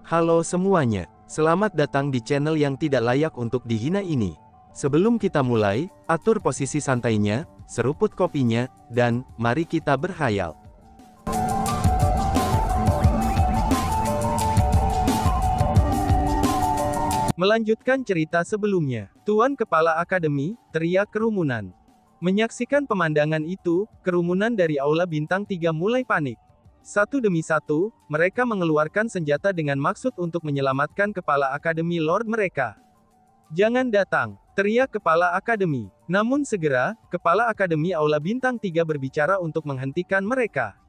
Halo semuanya, selamat datang di channel yang tidak layak untuk dihina ini. Sebelum kita mulai, atur posisi santainya, seruput kopinya, dan mari kita berkhayal. Melanjutkan cerita sebelumnya, Tuan Kepala Akademi teriak kerumunan. Menyaksikan pemandangan itu, kerumunan dari Aula Bintang 3 mulai panik. Satu demi satu, mereka mengeluarkan senjata dengan maksud untuk menyelamatkan Kepala Akademi Lord mereka. "Jangan datang!" teriak Kepala Akademi. Namun segera, Kepala Akademi Aula Bintang 3 berbicara untuk menghentikan mereka.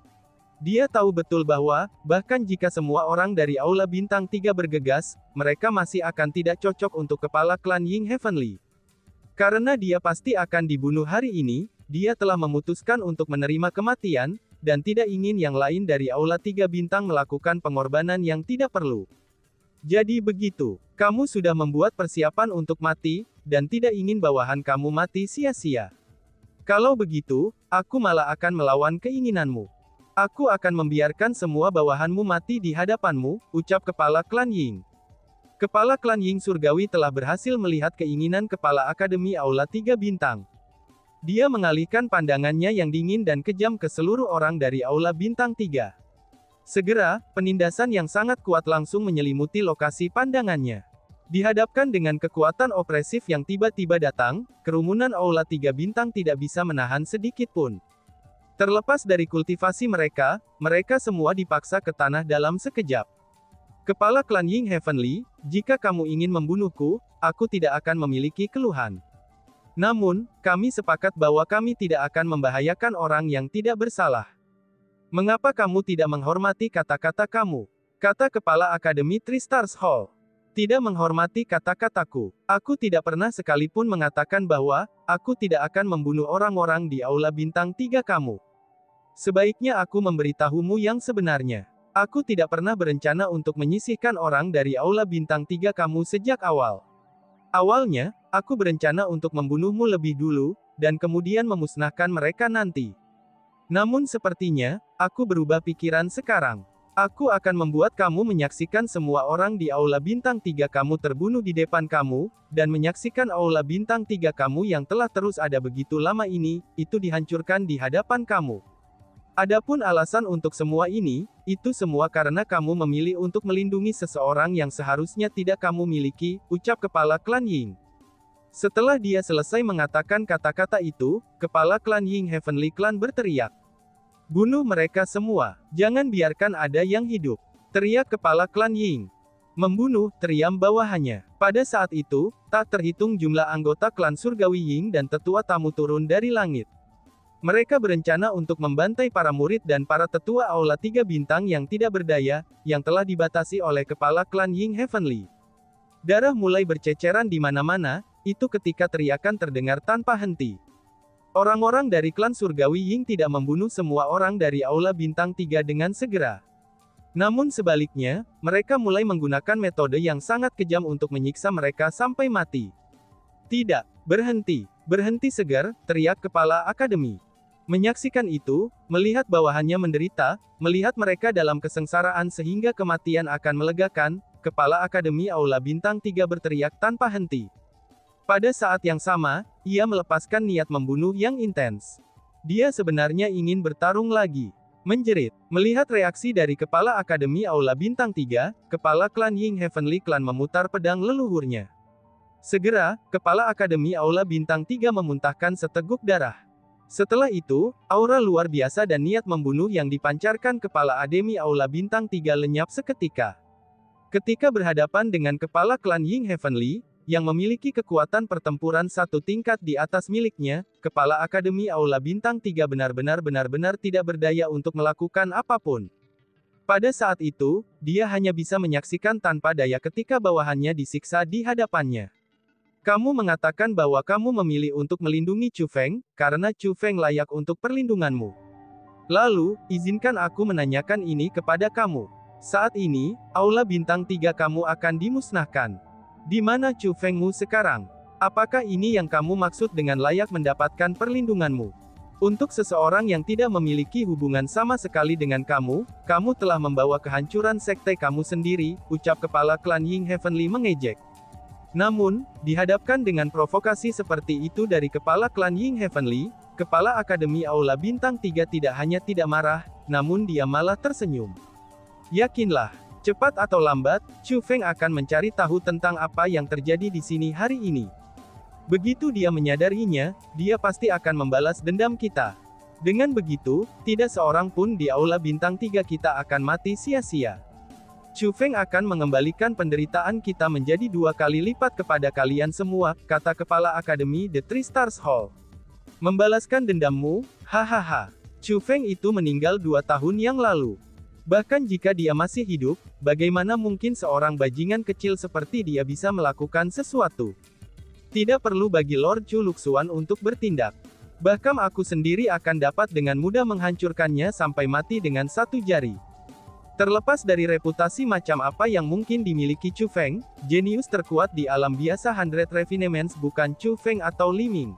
Dia tahu betul bahwa, bahkan jika semua orang dari Aula Bintang 3 bergegas, mereka masih akan tidak cocok untuk Kepala Klan Ying Heavenly. Karena dia pasti akan dibunuh hari ini, dia telah memutuskan untuk menerima kematian, dan tidak ingin yang lain dari Aula 3 Bintang melakukan pengorbanan yang tidak perlu. Jadi begitu, kamu sudah membuat persiapan untuk mati, dan tidak ingin bawahan kamu mati sia-sia. Kalau begitu, aku malah akan melawan keinginanmu. Aku akan membiarkan semua bawahanmu mati di hadapanmu, ucap Kepala Klan Ying. Kepala Klan Ying Surgawi telah berhasil melihat keinginan Kepala Akademi Aula 3 Bintang. Dia mengalihkan pandangannya yang dingin dan kejam ke seluruh orang dari Aula Bintang 3. Segera, penindasan yang sangat kuat langsung menyelimuti lokasi pandangannya. Dihadapkan dengan kekuatan opresif yang tiba-tiba datang, kerumunan Aula 3 Bintang tidak bisa menahan sedikit pun. Terlepas dari kultivasi mereka, mereka semua dipaksa ke tanah dalam sekejap. Kepala Klan Ying Heavenly, jika kamu ingin membunuhku, aku tidak akan memiliki keluhan. Namun, kami sepakat bahwa kami tidak akan membahayakan orang yang tidak bersalah. Mengapa kamu tidak menghormati kata-kata kamu? Kata Kepala Akademi Tri-Stars Hall. Tidak menghormati kata-kataku. Aku tidak pernah sekalipun mengatakan bahwa, aku tidak akan membunuh orang-orang di Aula Bintang 3 kamu. Sebaiknya aku memberitahumu yang sebenarnya. Aku tidak pernah berencana untuk menyisihkan orang dari Aula Bintang 3 kamu sejak awal. Awalnya, aku berencana untuk membunuhmu lebih dulu, dan kemudian memusnahkan mereka nanti. Namun sepertinya, aku berubah pikiran sekarang. Aku akan membuat kamu menyaksikan semua orang di Aula Bintang 3 kamu terbunuh di depan kamu, dan menyaksikan Aula Bintang 3 kamu yang telah terus ada begitu lama ini, itu dihancurkan di hadapan kamu. Adapun alasan untuk semua ini, itu semua karena kamu memilih untuk melindungi seseorang yang seharusnya tidak kamu miliki, ucap Kepala Klan Ying. Setelah dia selesai mengatakan kata-kata itu, Kepala Klan Ying Heavenly Clan berteriak. "Bunuh mereka semua, jangan biarkan ada yang hidup," teriak Kepala Klan Ying. Membunuh, teriam bawahannya. Pada saat itu, tak terhitung jumlah anggota klan Surgawi Ying dan tetua tamu turun dari langit. Mereka berencana untuk membantai para murid dan para tetua Aula 3 Bintang yang tidak berdaya, yang telah dibatasi oleh Kepala Klan Ying Heavenly. Darah mulai berceceran di mana-mana, itu ketika teriakan terdengar tanpa henti. Orang-orang dari klan Surgawi Ying tidak membunuh semua orang dari Aula Bintang 3 dengan segera. Namun sebaliknya, mereka mulai menggunakan metode yang sangat kejam untuk menyiksa mereka sampai mati. "Tidak, berhenti, berhenti segar," teriak Kepala Akademi. Menyaksikan itu, melihat bawahannya menderita, melihat mereka dalam kesengsaraan sehingga kematian akan melegakan, Kepala Akademi Aula Bintang 3 berteriak tanpa henti. Pada saat yang sama, ia melepaskan niat membunuh yang intens. Dia sebenarnya ingin bertarung lagi. Menjerit. Melihat reaksi dari Kepala Akademi Aula Bintang 3, Kepala Klan Ying Heavenly Clan memutar pedang leluhurnya. Segera, Kepala Akademi Aula Bintang 3 memuntahkan seteguk darah. Setelah itu, aura luar biasa dan niat membunuh yang dipancarkan Kepala Akademi Aula Bintang 3 lenyap seketika. Ketika berhadapan dengan Kepala Klan Ying Heavenly, yang memiliki kekuatan pertempuran satu tingkat di atas miliknya, Kepala Akademi Aula Bintang 3 benar-benar tidak berdaya untuk melakukan apapun. Pada saat itu, dia hanya bisa menyaksikan tanpa daya ketika bawahannya disiksa di hadapannya. "Kamu mengatakan bahwa kamu memilih untuk melindungi Chu Feng, karena Chu Feng layak untuk perlindunganmu. Lalu, izinkan aku menanyakan ini kepada kamu. Saat ini, Aula Bintang 3 kamu akan dimusnahkan. Di mana Chu Fengmu sekarang? Apakah ini yang kamu maksud dengan layak mendapatkan perlindunganmu?" Untuk seseorang yang tidak memiliki hubungan sama sekali dengan kamu, kamu telah membawa kehancuran sekte kamu sendiri, ucap kepala klan Ying Heavenly mengejek. Namun, dihadapkan dengan provokasi seperti itu dari kepala klan Ying Heavenly, kepala Akademi Aula Bintang 3 tidak hanya tidak marah, namun dia malah tersenyum. Yakinlah, cepat atau lambat, Chu Feng akan mencari tahu tentang apa yang terjadi di sini hari ini. Begitu dia menyadarinya, dia pasti akan membalas dendam kita. Dengan begitu, tidak seorang pun di Aula Bintang 3 kita akan mati sia-sia. Chu Feng akan mengembalikan penderitaan kita menjadi 2 kali lipat kepada kalian semua, kata kepala Akademi The Three Stars Hall. Membalaskan dendammu, hahaha. Chu Feng itu meninggal 2 tahun yang lalu. Bahkan jika dia masih hidup, bagaimana mungkin seorang bajingan kecil seperti dia bisa melakukan sesuatu? Tidak perlu bagi Lord Chu Luxuan untuk bertindak. Bahkan aku sendiri akan dapat dengan mudah menghancurkannya sampai mati dengan 1 jari. Terlepas dari reputasi macam apa yang mungkin dimiliki Chu Feng, jenius terkuat di alam biasa 100 Refinements bukan Chu Feng atau Li Ming.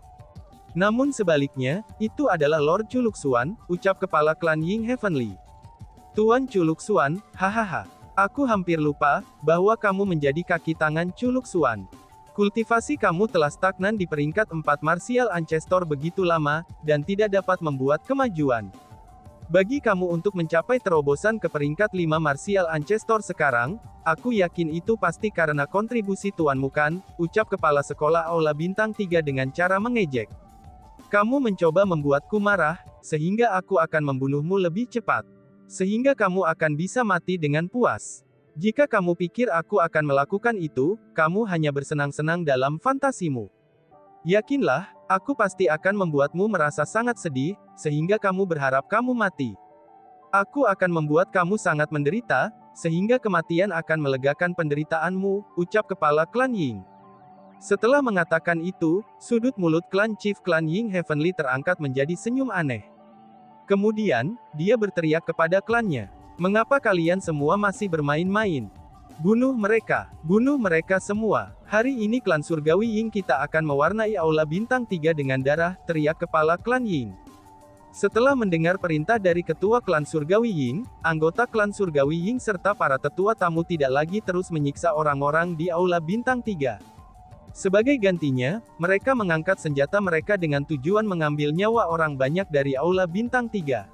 Namun sebaliknya, itu adalah Lord Chu Luxuan, ucap kepala klan Ying Heavenly. Tuan Chu Luxuan, hahaha. Aku hampir lupa, bahwa kamu menjadi kaki tangan Chu Luxuan. Kultivasi kamu telah stagnan di peringkat 4 Martial Ancestor begitu lama, dan tidak dapat membuat kemajuan. Bagi kamu untuk mencapai terobosan ke peringkat 5 Martial Ancestor sekarang, aku yakin itu pasti karena kontribusi tuanmu kan, ucap kepala sekolah Aula Bintang 3 dengan cara mengejek. Kamu mencoba membuatku marah, sehingga aku akan membunuhmu lebih cepat. Sehingga kamu akan bisa mati dengan puas. Jika kamu pikir aku akan melakukan itu, kamu hanya bersenang-senang dalam fantasimu. Yakinlah, aku pasti akan membuatmu merasa sangat sedih, sehingga kamu berharap kamu mati. Aku akan membuat kamu sangat menderita, sehingga kematian akan melegakan penderitaanmu, ucap kepala klan Ying. Setelah mengatakan itu, sudut mulut klan Chief klan Ying Heavenly terangkat menjadi senyum aneh. Kemudian, dia berteriak kepada klannya. Mengapa kalian semua masih bermain-main? Bunuh mereka semua. Hari ini klan surgawi Ying kita akan mewarnai Aula Bintang 3 dengan darah, teriak kepala klan Ying. Setelah mendengar perintah dari ketua klan surgawi Ying, anggota klan surgawi Ying serta para tetua tamu tidak lagi terus menyiksa orang-orang di Aula Bintang 3. Sebagai gantinya, mereka mengangkat senjata mereka dengan tujuan mengambil nyawa orang banyak dari Aula Bintang 3.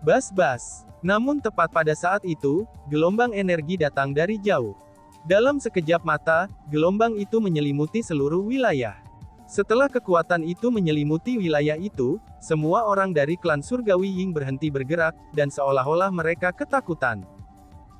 Bas-bas. Namun tepat pada saat itu, gelombang energi datang dari jauh. Dalam sekejap mata, gelombang itu menyelimuti seluruh wilayah. Setelah kekuatan itu menyelimuti wilayah itu, semua orang dari klan surgawi Ying berhenti bergerak, dan seolah-olah mereka ketakutan.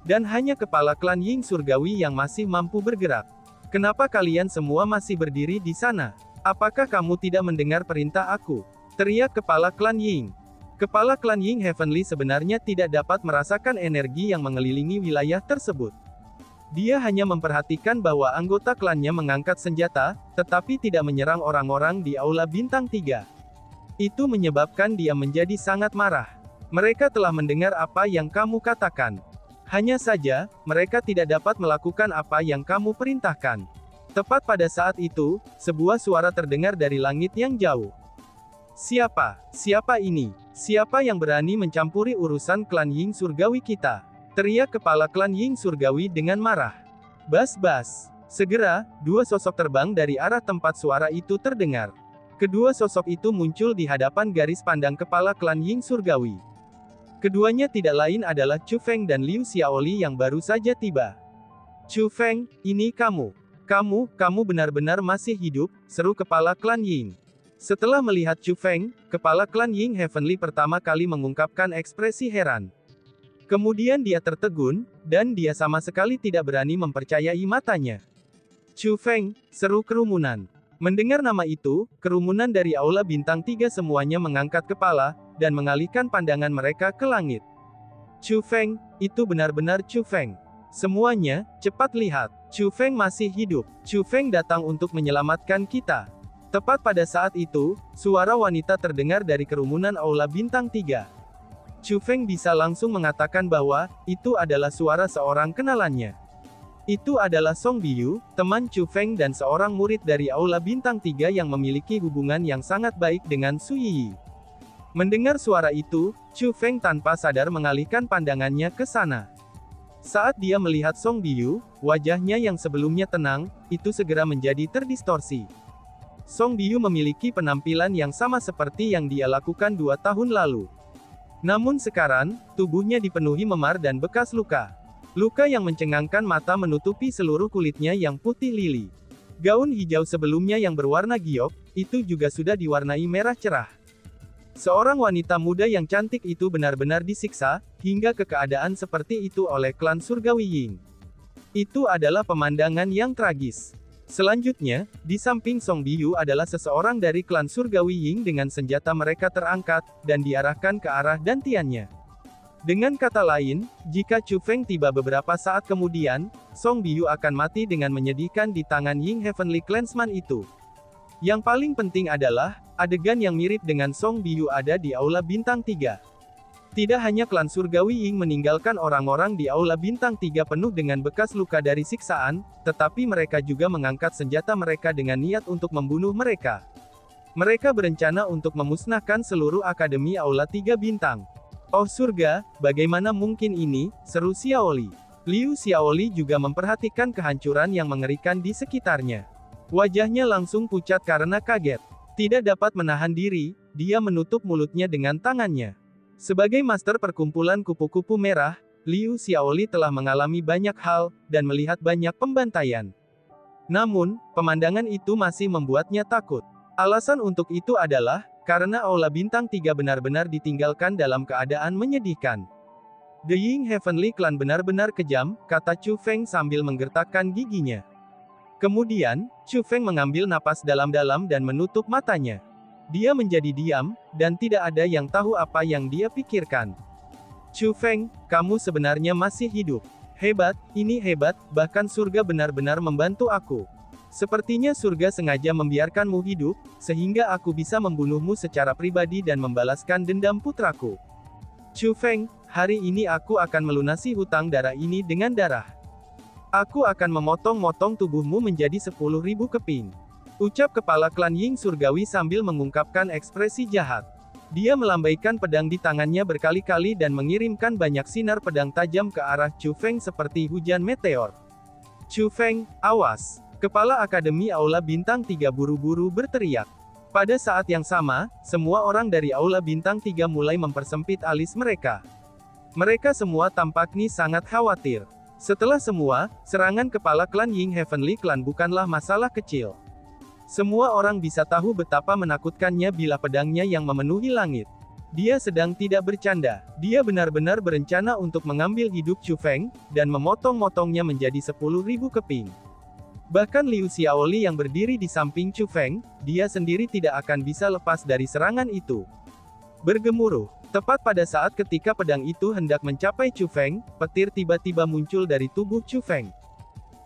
Dan hanya kepala klan Ying surgawi yang masih mampu bergerak. Kenapa kalian semua masih berdiri di sana? Apakah kamu tidak mendengar perintah aku? Teriak kepala klan Ying. Kepala klan Ying Heavenly sebenarnya tidak dapat merasakan energi yang mengelilingi wilayah tersebut. Dia hanya memperhatikan bahwa anggota klannya mengangkat senjata, tetapi tidak menyerang orang-orang di Aula Bintang 3. Itu menyebabkan dia menjadi sangat marah. Mereka telah mendengar apa yang kamu katakan. Hanya saja, mereka tidak dapat melakukan apa yang kamu perintahkan. Tepat pada saat itu, sebuah suara terdengar dari langit yang jauh. Siapa ini? Siapa yang berani mencampuri urusan klan Ying surgawi kita? Teriak kepala klan Ying surgawi dengan marah. Bas-bas. Segera, 2 sosok terbang dari arah tempat suara itu terdengar. Kedua sosok itu muncul di hadapan garis pandang kepala klan Ying surgawi. Keduanya tidak lain adalah Chu Feng dan Liu Xiaoli yang baru saja tiba. Chu Feng, ini kamu. Kamu benar-benar masih hidup, seru kepala klan Ying. Setelah melihat Chu Feng, kepala klan Ying Heavenly pertama kali mengungkapkan ekspresi heran. Kemudian dia tertegun, dan dia sama sekali tidak berani mempercayai matanya. Chu Feng, seru kerumunan. Mendengar nama itu, kerumunan dari Aula Bintang 3 semuanya mengangkat kepala, dan mengalihkan pandangan mereka ke langit. Chu Feng, itu benar-benar Chu Feng. Semuanya, cepat lihat. Chu Feng masih hidup. Chu Feng datang untuk menyelamatkan kita. Tepat pada saat itu, suara wanita terdengar dari kerumunan Aula Bintang 3. Chu Feng bisa langsung mengatakan bahwa, itu adalah suara seorang kenalannya. Itu adalah Song Biyu, teman Chu Feng dan seorang murid dari Aula Bintang 3 yang memiliki hubungan yang sangat baik dengan Su Yi. Mendengar suara itu, Chu Feng tanpa sadar mengalihkan pandangannya ke sana. Saat dia melihat Song Biyu, wajahnya yang sebelumnya tenang, itu segera menjadi terdistorsi. Song Biyu memiliki penampilan yang sama seperti yang dia lakukan 2 tahun lalu. Namun sekarang, tubuhnya dipenuhi memar dan bekas luka. Luka yang mencengangkan mata menutupi seluruh kulitnya yang putih lili. Gaun hijau sebelumnya yang berwarna giok, itu juga sudah diwarnai merah cerah. Seorang wanita muda yang cantik itu benar-benar disiksa, hingga ke keadaan seperti itu oleh klan Surgawi Ying. Itu adalah pemandangan yang tragis. Selanjutnya, di samping Song Biyu adalah seseorang dari klan Surgawi Ying dengan senjata mereka terangkat, dan diarahkan ke arah dantiannya. Dengan kata lain, jika Chu Feng tiba beberapa saat kemudian, Song Biyu akan mati dengan menyedihkan di tangan Ying Heavenly Clansman itu. Yang paling penting adalah, adegan yang mirip dengan Song Biyu ada di Aula Bintang 3. Tidak hanya klan Surgawi Ying meninggalkan orang-orang di Aula Bintang 3 penuh dengan bekas luka dari siksaan, tetapi mereka juga mengangkat senjata mereka dengan niat untuk membunuh mereka. Mereka berencana untuk memusnahkan seluruh Akademi Aula 3 Bintang. Oh surga, bagaimana mungkin ini, seru Xiaoli. Liu Xiaoli juga memperhatikan kehancuran yang mengerikan di sekitarnya. Wajahnya langsung pucat karena kaget. Tidak dapat menahan diri, dia menutup mulutnya dengan tangannya. Sebagai master perkumpulan kupu-kupu merah, Liu Xiaoli telah mengalami banyak hal, dan melihat banyak pembantaian. Namun, pemandangan itu masih membuatnya takut. Alasan untuk itu adalah, karena Aula Bintang 3 benar-benar ditinggalkan dalam keadaan menyedihkan. The Ying Heavenly Clan benar-benar kejam, kata Chu Feng sambil menggertakkan giginya. Kemudian, Chu Feng mengambil napas dalam-dalam dan menutup matanya. Dia menjadi diam, dan tidak ada yang tahu apa yang dia pikirkan. Chu Feng, kamu sebenarnya masih hidup. Hebat, ini hebat, bahkan surga benar-benar membantu aku. Sepertinya surga sengaja membiarkanmu hidup, sehingga aku bisa membunuhmu secara pribadi dan membalaskan dendam putraku. Chu Feng, hari ini aku akan melunasi hutang darah ini dengan darah. Aku akan memotong-motong tubuhmu menjadi 10.000 keping. Ucap kepala klan Ying Surgawi sambil mengungkapkan ekspresi jahat. Dia melambaikan pedang di tangannya berkali-kali dan mengirimkan banyak sinar pedang tajam ke arah Chu Feng seperti hujan meteor. Chu Feng, awas! Kepala Akademi Aula Bintang 3 buru-buru berteriak. Pada saat yang sama, semua orang dari Aula Bintang 3 mulai mempersempit alis mereka. Mereka semua tampaknya sangat khawatir. Setelah semua, serangan kepala klan Ying Heavenly Clan bukanlah masalah kecil. Semua orang bisa tahu betapa menakutkannya bila pedangnya yang memenuhi langit. Dia sedang tidak bercanda. Dia benar-benar berencana untuk mengambil hidup Chu Feng, dan memotong-motongnya menjadi 10.000 keping. Bahkan Liu Xiaoli yang berdiri di samping Chu Feng, dia sendiri tidak akan bisa lepas dari serangan itu. Bergemuruh. Tepat pada saat ketika pedang itu hendak mencapai Chu Feng, petir tiba-tiba muncul dari tubuh Chu Feng.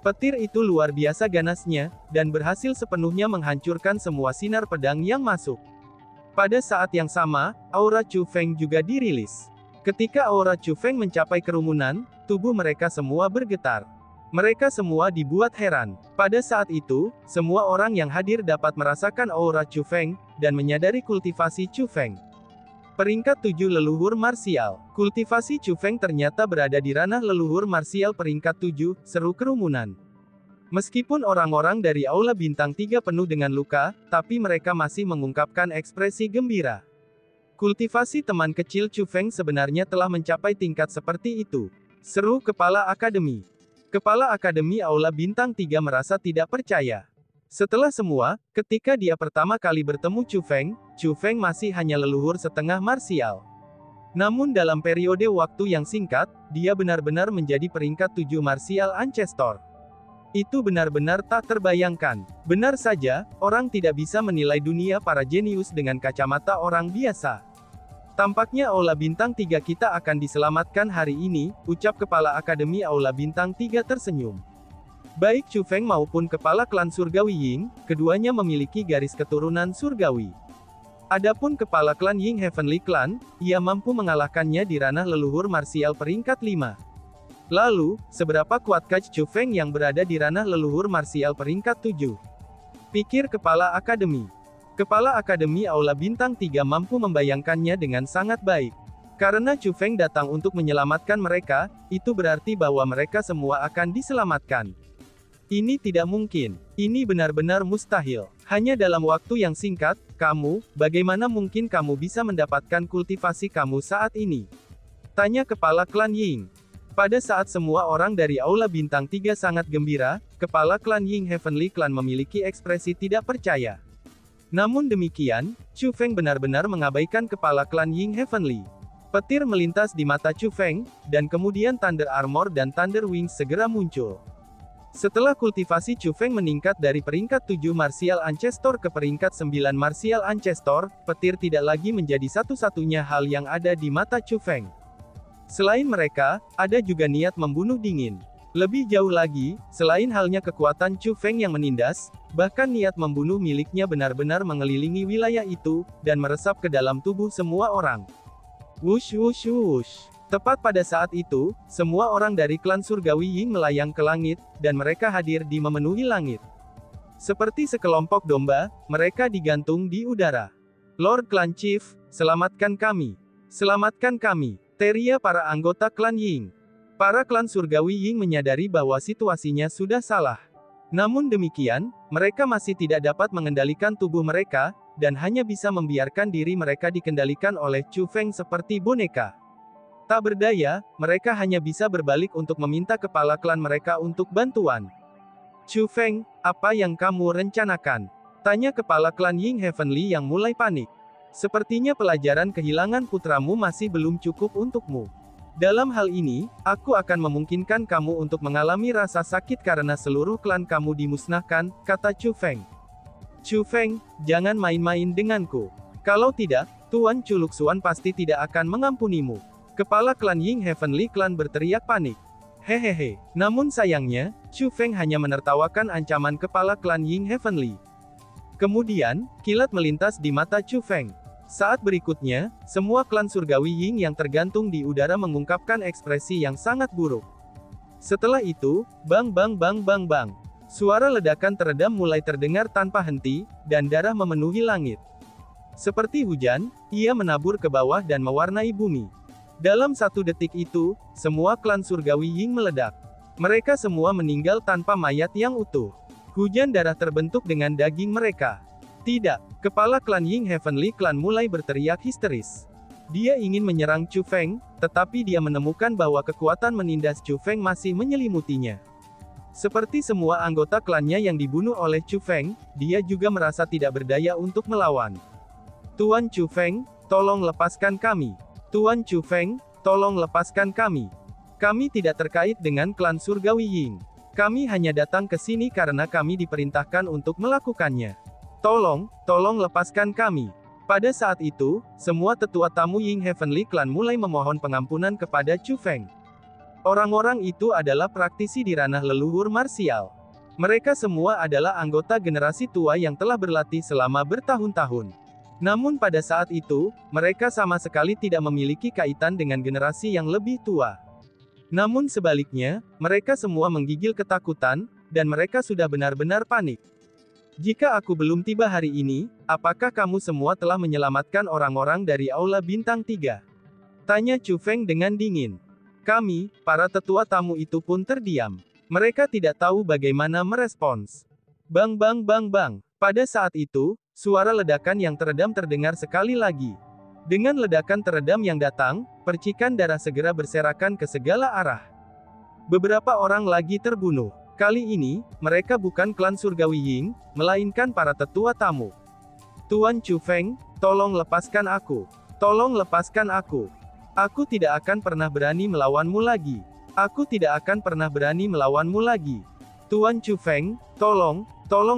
Petir itu luar biasa ganasnya, dan berhasil sepenuhnya menghancurkan semua sinar pedang yang masuk. Pada saat yang sama, aura Chu Feng juga dirilis. Ketika aura Chu Feng mencapai kerumunan, tubuh mereka semua bergetar. Mereka semua dibuat heran. Pada saat itu, semua orang yang hadir dapat merasakan aura Chu Feng, dan menyadari kultivasi Chu Feng. Peringkat 7 leluhur marsial. Kultivasi Chu Feng ternyata berada di ranah leluhur marsial peringkat 7, seru kerumunan. Meskipun orang-orang dari Aula Bintang 3 penuh dengan luka, tapi mereka masih mengungkapkan ekspresi gembira. Kultivasi teman kecil Chu Feng sebenarnya telah mencapai tingkat seperti itu. Seru kepala Akademi. Kepala Akademi Aula Bintang 3 merasa tidak percaya. Setelah semua, ketika dia pertama kali bertemu Chu Feng masih hanya leluhur setengah marsial. Namun dalam periode waktu yang singkat, dia benar-benar menjadi peringkat 7 marsial ancestor. Itu benar-benar tak terbayangkan. Benar saja, orang tidak bisa menilai dunia para jenius dengan kacamata orang biasa. Tampaknya Aula Bintang 3 kita akan diselamatkan hari ini, ucap kepala Akademi Aula Bintang 3 tersenyum. Baik Chu Feng maupun kepala klan Surgawi Ying, keduanya memiliki garis keturunan Surgawi. Adapun kepala klan Ying Heavenly Clan, ia mampu mengalahkannya di ranah leluhur marsial peringkat 5. Lalu, seberapa kuatkah Chu Feng yang berada di ranah leluhur marsial peringkat 7? Pikir kepala Akademi. Kepala Akademi Aula Bintang 3 mampu membayangkannya dengan sangat baik. Karena Chu Feng datang untuk menyelamatkan mereka, itu berarti bahwa mereka semua akan diselamatkan. Ini tidak mungkin. Ini benar-benar mustahil. Hanya dalam waktu yang singkat, bagaimana mungkin kamu bisa mendapatkan kultivasi kamu saat ini? Tanya kepala klan Ying. Pada saat semua orang dari Aula Bintang 3 sangat gembira, kepala klan Ying Heavenly Clan memiliki ekspresi tidak percaya. Namun demikian, Chu Feng benar-benar mengabaikan kepala klan Ying Heavenly. Petir melintas di mata Chu Feng, dan kemudian Thunder Armor dan Thunder Wings segera muncul. Setelah kultivasi Chu Feng meningkat dari peringkat 7 Martial Ancestor ke peringkat 9 Martial Ancestor, petir tidak lagi menjadi satu-satunya hal yang ada di mata Chu Feng. Selain mereka, ada juga niat membunuh dingin. Lebih jauh lagi, selain halnya kekuatan Chu Feng yang menindas, bahkan niat membunuh miliknya benar-benar mengelilingi wilayah itu, dan meresap ke dalam tubuh semua orang. Wush wush wush. Tepat pada saat itu, semua orang dari klan surgawi Ying melayang ke langit, dan mereka hadir di memenuhi langit. Seperti sekelompok domba, mereka digantung di udara. Lord Clan Chief, selamatkan kami. Selamatkan kami. Teria para anggota klan Ying. Para klan surgawi Ying menyadari bahwa situasinya sudah salah. Namun demikian, mereka masih tidak dapat mengendalikan tubuh mereka, dan hanya bisa membiarkan diri mereka dikendalikan oleh Chu Feng seperti boneka. Tak berdaya, mereka hanya bisa berbalik untuk meminta kepala klan mereka untuk bantuan. Chu Feng, apa yang kamu rencanakan? Tanya kepala klan Ying Heavenly yang mulai panik. Sepertinya pelajaran kehilangan putramu masih belum cukup untukmu. Dalam hal ini, aku akan memungkinkan kamu untuk mengalami rasa sakit karena seluruh klan kamu dimusnahkan, kata Chu Feng. Chu Feng, jangan main-main denganku. Kalau tidak, Tuan Chu Luxuan pasti tidak akan mengampunimu. Kepala klan Ying Heavenly Clan berteriak panik. Hehehe. Namun sayangnya, Chu Feng hanya menertawakan ancaman kepala klan Ying Heavenly. Kemudian, kilat melintas di mata Chu Feng. Saat berikutnya, semua klan surgawi Ying yang tergantung di udara mengungkapkan ekspresi yang sangat buruk. Setelah itu, bang bang bang bang bang. Suara ledakan teredam mulai terdengar tanpa henti, dan darah memenuhi langit. Seperti hujan, ia menabur ke bawah dan mewarnai bumi. Dalam 1 detik itu, semua klan surgawi Ying meledak. Mereka semua meninggal tanpa mayat yang utuh. Hujan darah terbentuk dengan daging mereka. Tidak, kepala klan Ying Heavenly Clan mulai berteriak histeris. Dia ingin menyerang Chu Feng, tetapi dia menemukan bahwa kekuatan menindas Chu Feng masih menyelimutinya. Seperti semua anggota klannya yang dibunuh oleh Chu Feng, dia juga merasa tidak berdaya untuk melawan. Tuan Chu Feng, tolong lepaskan kami. Tuan Chu Feng, tolong lepaskan kami. Kami tidak terkait dengan klan surgawi Ying. Kami hanya datang ke sini karena kami diperintahkan untuk melakukannya. Tolong lepaskan kami. Pada saat itu, semua tetua tamu Ying Heavenly Clan mulai memohon pengampunan kepada Chu Feng. Orang-orang itu adalah praktisi di ranah leluhur marsial. Mereka semua adalah anggota generasi tua yang telah berlatih selama bertahun-tahun. Namun pada saat itu, mereka sama sekali tidak memiliki kaitan dengan generasi yang lebih tua. Namun sebaliknya, mereka semua menggigil ketakutan, dan mereka sudah benar-benar panik. Jika aku belum tiba hari ini, apakah kamu semua telah menyelamatkan orang-orang dari Aula Bintang 3? Tanya Chu Feng dengan dingin. Kami, para tetua tamu itu pun terdiam. Mereka tidak tahu bagaimana merespons. Bang bang bang bang. Pada saat itu, suara ledakan yang teredam terdengar sekali lagi. Dengan ledakan teredam yang datang, percikan darah segera berserakan ke segala arah. Beberapa orang lagi terbunuh. Kali ini, mereka bukan klan surgawi Ying, melainkan para tetua tamu. Tuan Chu Feng, tolong lepaskan aku. Tolong lepaskan aku. Aku tidak akan pernah berani melawanmu lagi. Aku tidak akan pernah berani melawanmu lagi. Tuan Chu Feng, tolong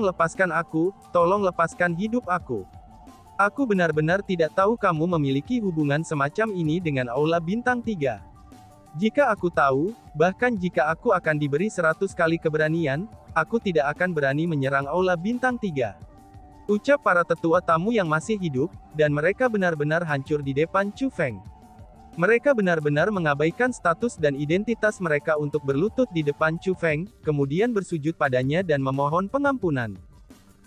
lepaskan aku, tolong lepaskan hidup aku. Aku benar-benar tidak tahu kamu memiliki hubungan semacam ini dengan Aula Bintang 3. Jika aku tahu, bahkan jika aku akan diberi 100 kali keberanian, aku tidak akan berani menyerang Aula Bintang 3. Ucap para tetua tamu yang masih hidup, dan mereka benar-benar hancur di depan Chu Feng. Mereka benar-benar mengabaikan status dan identitas mereka untuk berlutut di depan Chu Feng, kemudian bersujud padanya dan memohon pengampunan.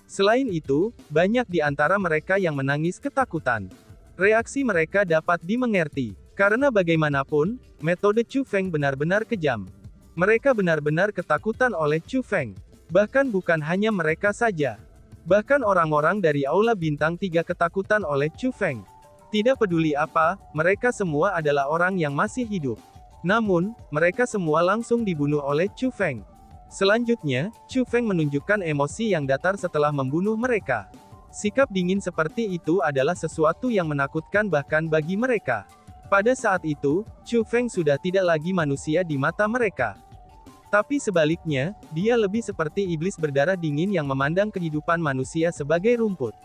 Selain itu, banyak di antara mereka yang menangis ketakutan. Reaksi mereka dapat dimengerti, karena bagaimanapun, metode Chu Feng benar-benar kejam. Mereka benar-benar ketakutan oleh Chu Feng. Bahkan bukan hanya mereka saja. Bahkan orang-orang dari Aula Bintang 3 ketakutan oleh Chu Feng. Tidak peduli apa, mereka semua adalah orang yang masih hidup. Namun, mereka semua langsung dibunuh oleh Chu Feng. Selanjutnya, Chu Feng menunjukkan emosi yang datar setelah membunuh mereka. Sikap dingin seperti itu adalah sesuatu yang menakutkan bahkan bagi mereka. Pada saat itu, Chu Feng sudah tidak lagi manusia di mata mereka. Tapi sebaliknya, dia lebih seperti iblis berdarah dingin yang memandang kehidupan manusia sebagai rumput.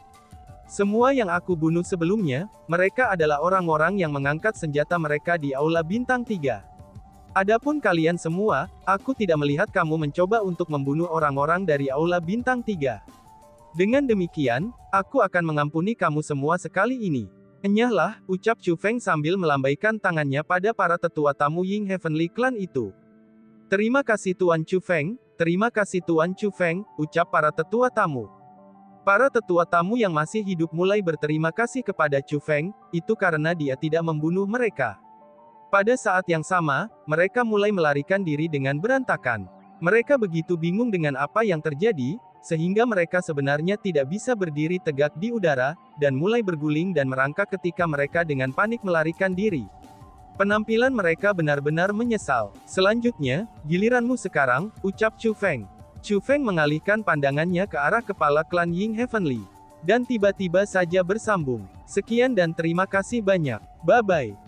Semua yang aku bunuh sebelumnya, mereka adalah orang-orang yang mengangkat senjata mereka di Aula Bintang 3. Adapun kalian semua, aku tidak melihat kamu mencoba untuk membunuh orang-orang dari Aula Bintang 3. Dengan demikian, aku akan mengampuni kamu semua sekali ini. Enyahlah, ucap Chu Feng sambil melambaikan tangannya pada para tetua tamu Ying Heavenly Clan itu. Terima kasih Tuan Chu Feng, terima kasih Tuan Chu Feng, ucap para tetua tamu. Para tetua tamu yang masih hidup mulai berterima kasih kepada Chu Feng, itu karena dia tidak membunuh mereka. Pada saat yang sama, mereka mulai melarikan diri dengan berantakan. Mereka begitu bingung dengan apa yang terjadi, sehingga mereka sebenarnya tidak bisa berdiri tegak di udara, dan mulai berguling dan merangkak ketika mereka dengan panik melarikan diri. Penampilan mereka benar-benar menyesal. Selanjutnya, giliranmu sekarang, ucap Chu Feng. Chu Feng mengalihkan pandangannya ke arah kepala klan Ying Heavenly. Dan tiba-tiba saja bersambung. Sekian dan terima kasih banyak. Bye-bye.